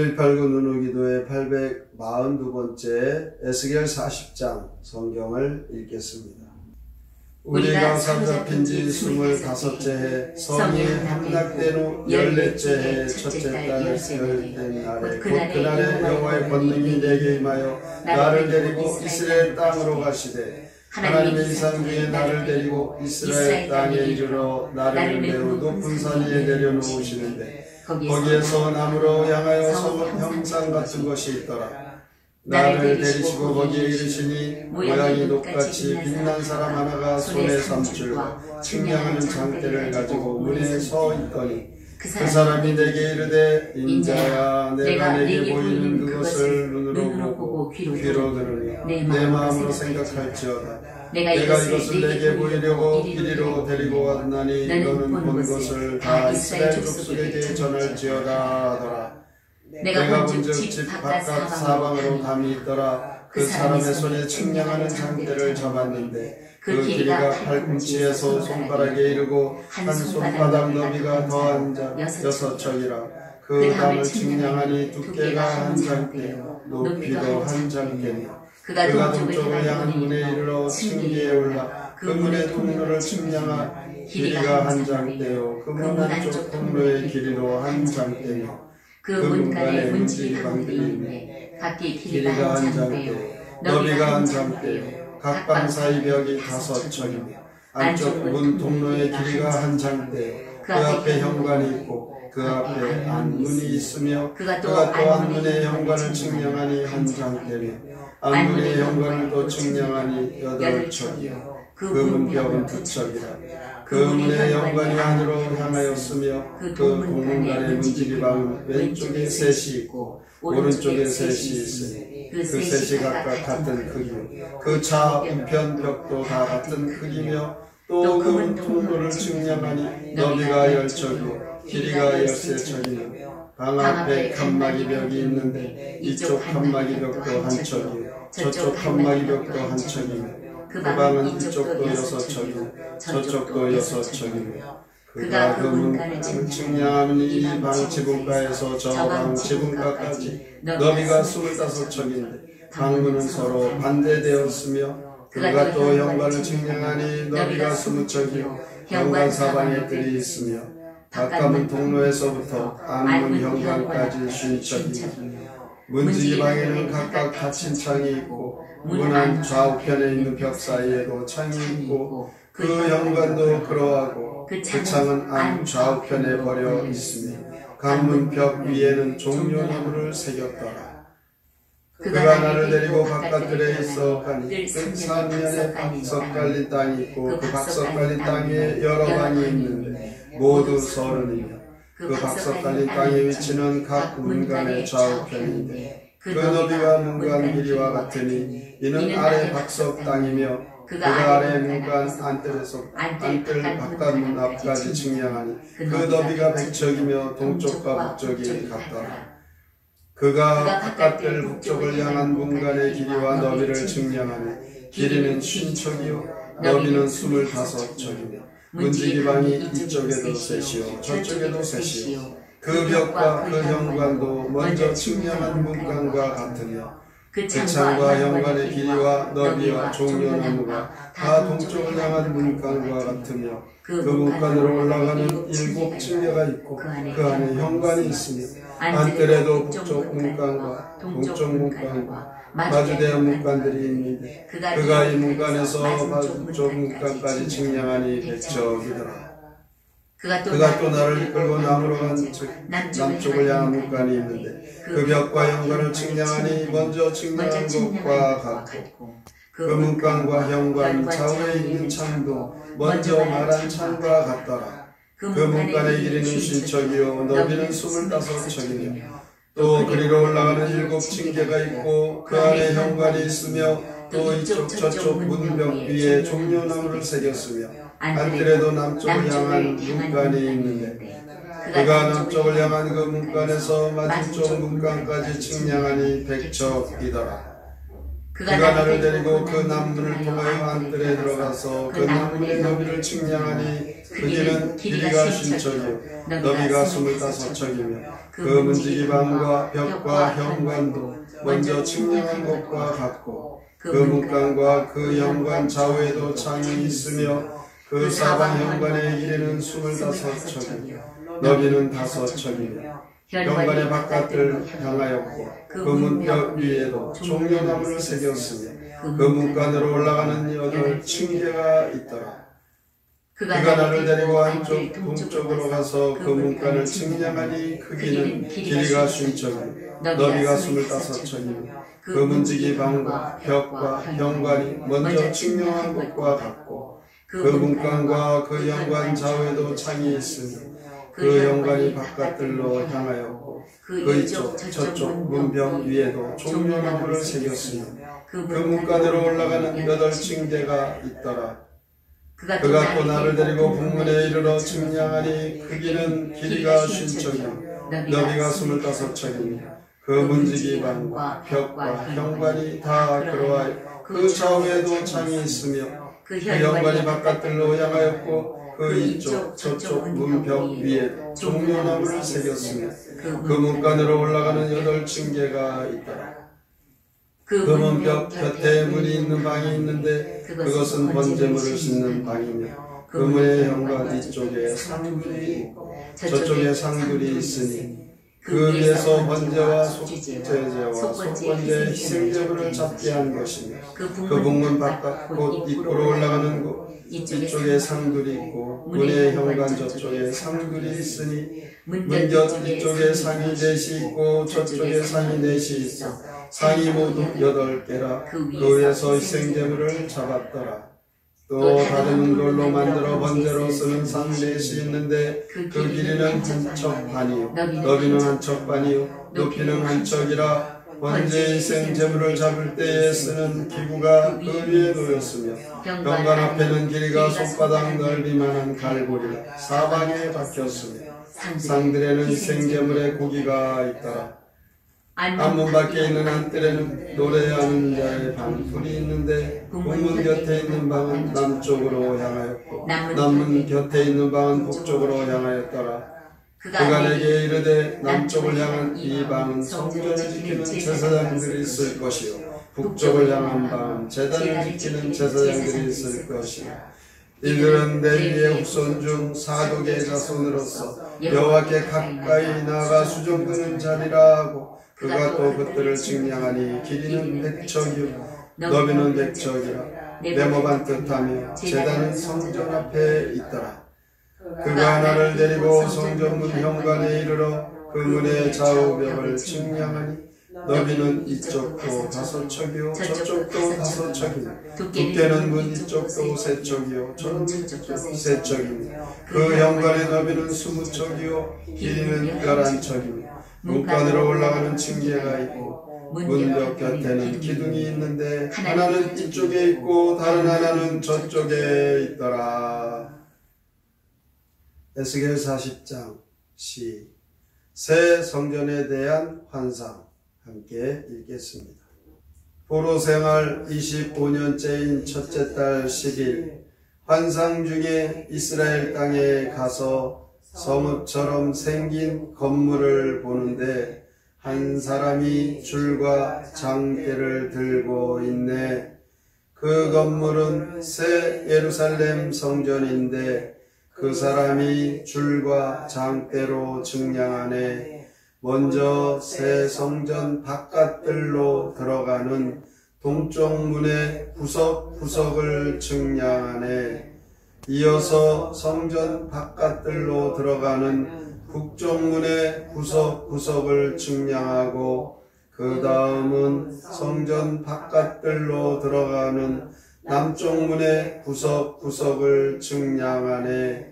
1189 누누기도의 842번째 에스겔 40장 성경을 읽겠습니다. 우리가 사로잡힌 지 25째 해 성이 함락된 후 14째 해 첫째 달 열된 날에 곧 그날에 여호와의 권능이 내게 임하여 나를 데리고 이스라엘 땅으로 가시되 하나님의 이상 중에 나를 데리고 이스라엘 땅에 이르러 나를 매우 높은 산 위에 내려놓으시는데 거기에서 나무로 향하여 서문 형상 같은 것이 있더라. 나를 내리시고 거기에 이르시니 모양이 녹같이 빛난 사람 하나가 손에 삼줄과 측량하는 장대를 가지고 문에 서 있더니 그 사람이 내게 이르되 인자야 내가 내게 보이는 그것을 눈으로 보고 귀로 들으니 내 마음으로 생각할지어다. 내가 이것을 내게 보이려고 이리로 데리고 왔나니 너는 본 것을 다 이스라엘 족속에게 전할지어다 하더라. 내가 본즉 집 바깥 사방으로 담이 있더라. 그 사람의 손에 측량하는 장대를 잡았는데 그 길이가 팔꿈치에서 손가락에 이르고 한 손바닥 너비가 더한 자 6척이라. 그 담을 측량하니 두께가 한 장대요 높이도 한 장대며 그가 동쪽을 향한 문에 이르러 층계에 올라 그 문의 통로를 측량하 길이가 한 장대요 그 문 한쪽 통로의 길이로 한 장대며 그 문간에 문지방들이 있네. 각기 길이가 한 장대요 너비가 한 장대요 각 방 사이 벽이 5척이며 안쪽 문 통로의 길이가 한 장대요 그 앞에 현관이 있고 그 앞에 안문이 있으며 그가 또 안문의 현관을 측량하니 한 장대며 안문의 현관을 또 측량하니 8척이요 그 문벽은 2척이라. 그 문의 현관이 안으로 향하였으며 그 동문간의 문지기방은 왼쪽에 셋이 있고 오른쪽에 셋이 있으니 그 셋이 각각 같은 크기요 그 좌우편 벽도 다 같은 크기며 또 그 문 통로를 측량하니 너비가 10척이요 길이가 13척이며 방 앞에 칸막이 벽이 있는데 이쪽 칸막이 벽도 한 척이요 저쪽 칸막이 벽도 한 척이며 그 방은 이쪽도 6척이요 저쪽도 6척이며 그가 그 문간을 측량하는 이 방 지붕가에서 저 방 지붕가까지 너비가 25척인데 방문은 서로 반대되었으며 그가 또 현관을 측량하니 너비가 20척이요 현관 사방에 뜰이 있으며 바깥문 통로에서부터 안문 현관까지 50척이며 문지기방에는 각각 닫힌 창이 있고 문 안 좌우편에 있는 벽 사이에도 창이 있고 그 현관도 그러하고 그 창은 안 좌우편에 버려 있으며 강문 벽 위에는 종려나무를 새겼더라. 그가 나를 데리고 바깥들에 있어 가니 그 산면에 박석 깔린 땅이 있고 그 박석 깔린 땅에 여러 방이 있는데 모두 30이며 그 박석 깔린 땅의 위치는 각 문간의 좌우편인데 그 너비가 문간 길이와 같으니 이는 아래 박석 땅이며 그 아래 문간 안뜰에서 안뜰 바깥문 앞까지 측량하니 그 너비가 100척이며 동쪽과 북쪽이 같더라. 그가 바깥뜰 북쪽을 향한 문간의 길이와 너비를 측량하니 길이는 50척이요 너비는 25척이며 문지기방이 이쪽에도 셋이요 저쪽에도 셋이요 그 벽과 그 현관도 먼저 측량한 문간과 같으며 그 창과 현관의 길이와 너비와 종려나무가 다 동쪽을 향한 문간과 같으며 그 문간으로 올라가는 7층계가 있고 그 안에 현관이 있으며 안뜰에도 북쪽 문간과 동쪽 문간과 마주대한 문간들이 있는데 그가 이 문간에서 북쪽 문간까지 측량하니 100척이더라. 그가 또 나를 이끌고 남으로 간 남쪽을 향한 문간이 있는데 그 벽과 현관을 측량하니 먼저 측량한 것과 같고 그 문간과 현관 좌우에 있는 창도 먼저 말한 창과 같더라. 그 문간의 길이는 50척이요 너비는 25척이며 또 그리로 올라가는 7층계가 있고 그 안에 현관이 있으며 또 이쪽 저쪽 문벽 위에 종려나무를 새겼으며 안뜰에도 남쪽을 향한 문간이 있는데 그가 남쪽을 향한 그 문간에서 맞은쪽 문간까지 측량하니 100척이더라. 그가 나를 데리고 그 난문을 통하여 안뜰에 들어가서 그 난문의 너비를 측량하니 그 길은 길이가 50척이요 너비가 25척이며 그 문지기 방과 벽과 현관도 먼저 측량한 것과 같고 그 문간과 그 현관 좌우에도 창이 있으며 그 사방 현관의 길이는 25척이요 너비는 5척이며 현관의 바깥을 향하였고 그 문벽 위에도 종려나무를 새겼으며 그 문간으로 올라가는 8층계가 있더라. 그가 나를 데리고 한쪽 동쪽으로 가서 그 문간을 측량하니 크기는 길이가 50척이요 너비가 25척이며 그 문지기 방과 벽과 현관이 먼저 측량한 것과 같고 그 문간과 그 현관 좌우에도 창이 있으며 그 현관이 바깥들로 향하였고 그 이쪽 저쪽 문벽 위에도 종려나무를 새겼으며 그 문간으로 올라가는 8층계가 있더라. 그가 또 나를 데리고 북문에 이르러 측량하니 크기는 길이가 50척이요 너비가 25척이며 그 문지기 방과 벽과 현관이 다 그러하여 그 좌우에도 창이 있으며 그 현관이 바깥들로 향하였고 그 이쪽 저쪽 문벽 위에 종려나무를 새겼으며 그 문간으로 올라가는 8층계가 있더라. 그 문벽 곁에 문이 있는 방이 있는데 그것은 번제물을 싣는 방이며 그 문의 현관 이쪽에 상둘이 있고 저쪽에 상둘이 있으니 그 위에서 번제와 속죄제와 속번제 희생제물을 잡게 한 것이며 그 북문 바깥 곧 입구로 올라가는 곳 이쪽에 상둘이 있고 문의 현관 저쪽에 상둘이 있으니 문곁 이쪽에 상이 4시 있고 저쪽에 상이 4시 있어 상이 모두 8개라 그 위에서 희생제물을 잡았더라. 또 다른 돌로 만들어 번제로 쓰는 상 4시 있는데 그 길이는 1척 반이요 너비는 1척 반이요 높이는 1척이라 번제 희생 제물을 잡을 때에 쓰는 기구가 그 위에 놓였으며 현관 앞에는 길이가 손바닥 넓이만한 갈고리가 사방에 박혔으며 상들에는 희생 제물의 고기가 있더라. 안문 밖에 있는 안뜰에는 노래하는 자의 방풀이 있는데 북문 곁에 있는 방은 남쪽으로 향하였고 남문 곁에 있는 방은 북쪽으로 향하였더라. 그가 내게 이르되 남쪽을 향한 이 방은 성전을 지키는 제사장들이 있을 것이요 북쪽을 향한 방은 제단을 지키는 제사장들이 있을 것이요 이들은 레위의 후손 중 사독의 자손으로서 여호와께 가까이 나아가 수종드는 자리라 하고 그가 또 그들을 측량하니 길이는 100척이요 너비는 100척이라 네모반 뜻하며 제단은 성전 앞에 있더라. 그가 나를 데리고 성전문 현관에 이르러 그 문의 좌우벽을 측량하니 너비는 이쪽도 5척이요 저쪽도 5척이며 두께는 문 이쪽도 3척이요 저쪽도 3척이며 그 현관의 너비는 20척이요 길이는 11척이며 문간으로 올라가는 층계가 있고 문벽 곁에는 기둥이 있는데 하나는 이쪽에 있고 다른 하나는 저쪽에 있더라. 에스겔 40장 시 새 성전에 대한 환상 함께 읽겠습니다. 포로생활 25년째인 첫째 달 10일 환상 중에 이스라엘 땅에 가서 성읍처럼 생긴 건물을 보는데 한 사람이 줄과 장대를 들고 있네. 그 건물은 새 예루살렘 성전인데 그 사람이 줄과 장대로 측량하네. 먼저 새 성전 바깥들로 들어가는 동쪽 문의 구석구석을 측량하네. 이어서 성전 바깥들로 들어가는 북쪽 문의 구석구석을 측량하고 그 다음은 성전 바깥들로 들어가는 남쪽 문의 구석구석을 측량하네.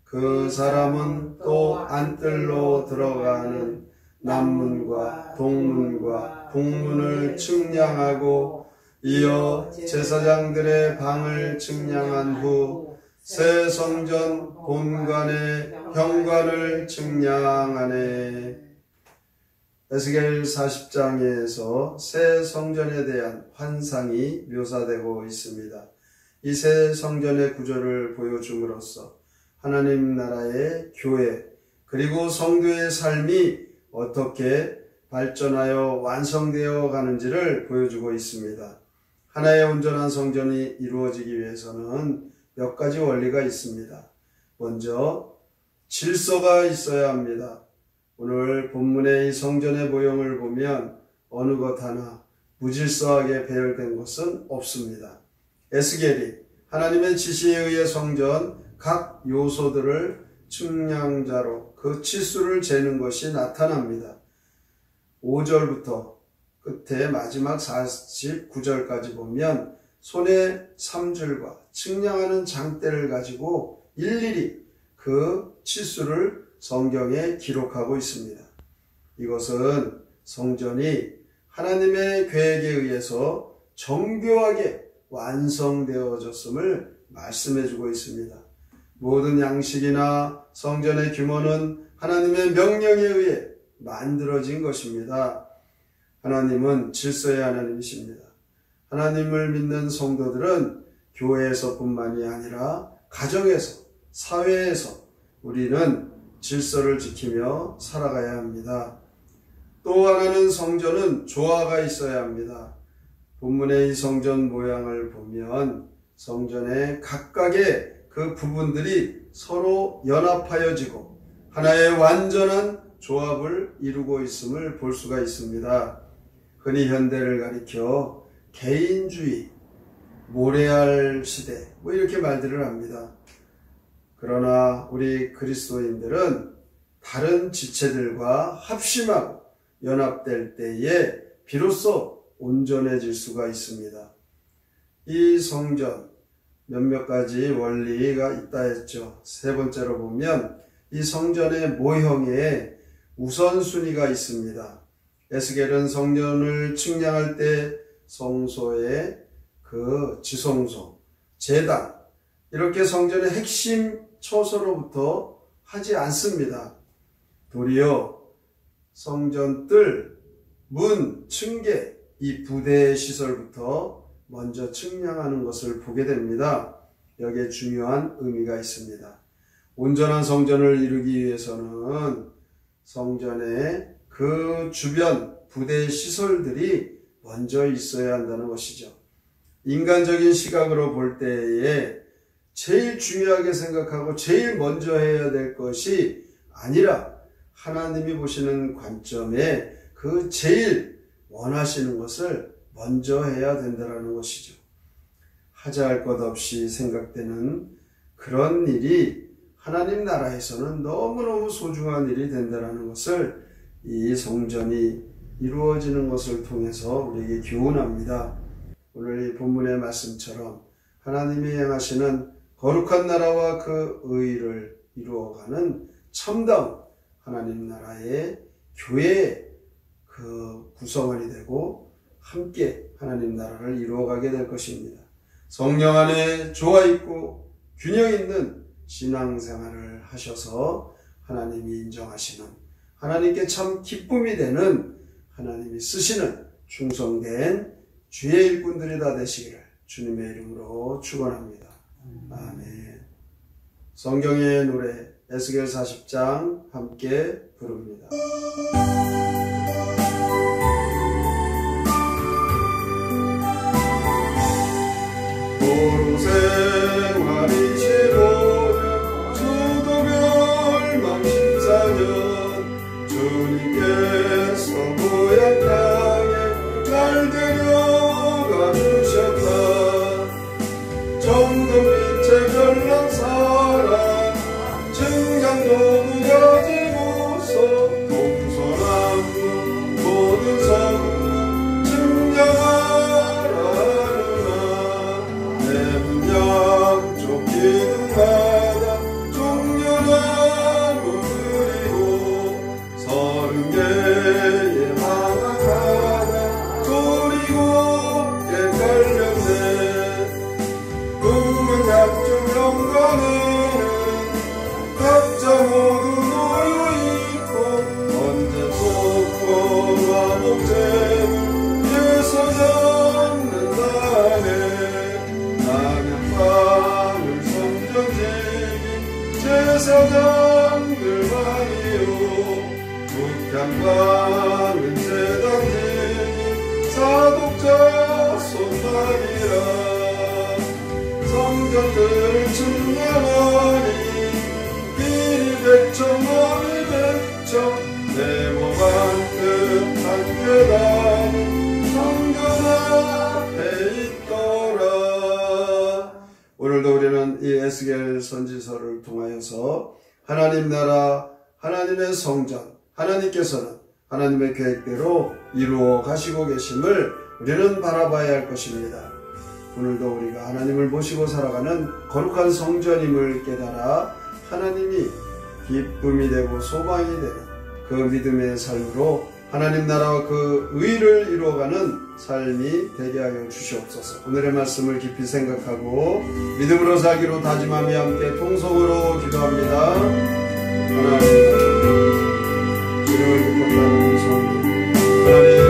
그 사람은 또 안뜰로 들어가는 남문과 동문과 북문을 측량하고 이어 제사장들의 방을 측량한 후 새 성전 본관의 현관을 측량하네. 에스겔 40장에서 새 성전에 대한 환상이 묘사되고 있습니다. 이 새 성전의 구조를 보여줌으로써 하나님 나라의 교회 그리고 성도의 삶이 어떻게 발전하여 완성되어 가는지를 보여주고 있습니다. 하나의 온전한 성전이 이루어지기 위해서는 몇 가지 원리가 있습니다. 먼저 질서가 있어야 합니다. 오늘 본문의 이 성전의 모형을 보면 어느 것 하나 무질서하게 배열된 것은 없습니다. 에스겔이 하나님의 지시에 의해 성전 각 요소들을 측량자로 그 치수를 재는 것이 나타납니다. 5절부터 끝에 마지막 49절까지 보면 손에 삼줄과 측량하는 장대를 가지고 일일이 그 치수를 성경에 기록하고 있습니다. 이것은 성전이 하나님의 계획에 의해서 정교하게 완성되어졌음을 말씀해 주고 있습니다. 모든 양식이나 성전의 규모는 하나님의 명령에 의해 만들어진 것입니다. 하나님은 질서의 하나님이십니다. 하나님을 믿는 성도들은 교회에서뿐만이 아니라 가정에서, 사회에서 우리는 질서를 지키며 살아가야 합니다. 또 하나는 성전은 조화가 있어야 합니다. 본문의 이 성전 모양을 보면 성전의 각각의 그 부분들이 서로 연합하여지고 하나의 완전한 조합을 이루고 있음을 볼 수가 있습니다. 흔히 현대를 가리켜 개인주의, 모래알 시대 이렇게 말들을 합니다. 그러나 우리 그리스도인들은 다른 지체들과 합심하고 연합될 때에 비로소 온전해질 수가 있습니다. 이 성전 몇몇 가지 원리가 있다 했죠. 세 번째로 보면 이 성전의 모형에 우선순위가 있습니다. 에스겔은 성전을 측량할 때 성소의 그 지성소, 제단 이렇게 성전의 핵심 처소로부터 하지 않습니다. 도리어 성전 뜰, 문, 층계 이 부대 시설부터 먼저 측량하는 것을 보게 됩니다. 여기에 중요한 의미가 있습니다. 온전한 성전을 이루기 위해서는 성전의 그 주변 부대 시설들이 먼저 있어야 한다는 것이죠. 인간적인 시각으로 볼 때에 제일 중요하게 생각하고 제일 먼저 해야 될 것이 아니라 하나님이 보시는 관점에 그 제일 원하시는 것을 먼저 해야 된다는 것이죠. 하자할 것 없이 생각되는 그런 일이 하나님 나라에서는 너무너무 소중한 일이 된다는 것을 이 성전이 이루어지는 것을 통해서 우리에게 교훈합니다. 오늘 이 본문의 말씀처럼 하나님이 행하시는 거룩한 나라와 그 의를 이루어가는 참다운 하나님 나라의 교회의 그 구성원이 되고 함께 하나님 나라를 이루어가게 될 것입니다. 성령 안에 조화 있고 균형 있는 신앙생활을 하셔서 하나님이 인정하시는 하나님께 참 기쁨이 되는 하나님이 쓰시는 충성된 주의 일꾼들이 다 되시기를 주님의 이름으로 축원합니다. 아멘. 성경의 노래 에스겔 40장 함께 부릅니다. 도로 생활이 15년 주도 멸망 14년 주님께서 고향 땅에 날 데려가 주셨다. 정든 빛의 별난 사랑 증강도구 가지고서 동서남북 모든 성문 증량하라 하느라 내 문 양쪽 기둥마다 종려나무 그리고 30개의 방앗마다 조리곱게 깔렸네. 꿈은 양쪽 영광에는 각자 모두 놓여있고 언제 쏟고 양광은 세상지 사독자 손만이라 성전들을 충만하니 이리 백청하니 백청 내 몸 안뜻 한계단 성전 앞에 있더라. 오늘도 우리는 이 에스겔 선지서를 통하여서 하나님 나라, 하나님의 성전, 하나님께서는 하나님의 계획대로 이루어 가시고 계심을 우리는 바라봐야 할 것입니다. 오늘도 우리가 하나님을 모시고 살아가는 거룩한 성전임을 깨달아 하나님이 기쁨이 되고 소망이 되는 그 믿음의 삶으로 하나님 나라와 그 의를 이루어가는 삶이 되게 하여 주시옵소서. 오늘의 말씀을 깊이 생각하고 믿음으로 살기로 다짐하며 함께 통성으로 기도합니다. 하나님, 주님을 기뻤다는 성도 하나님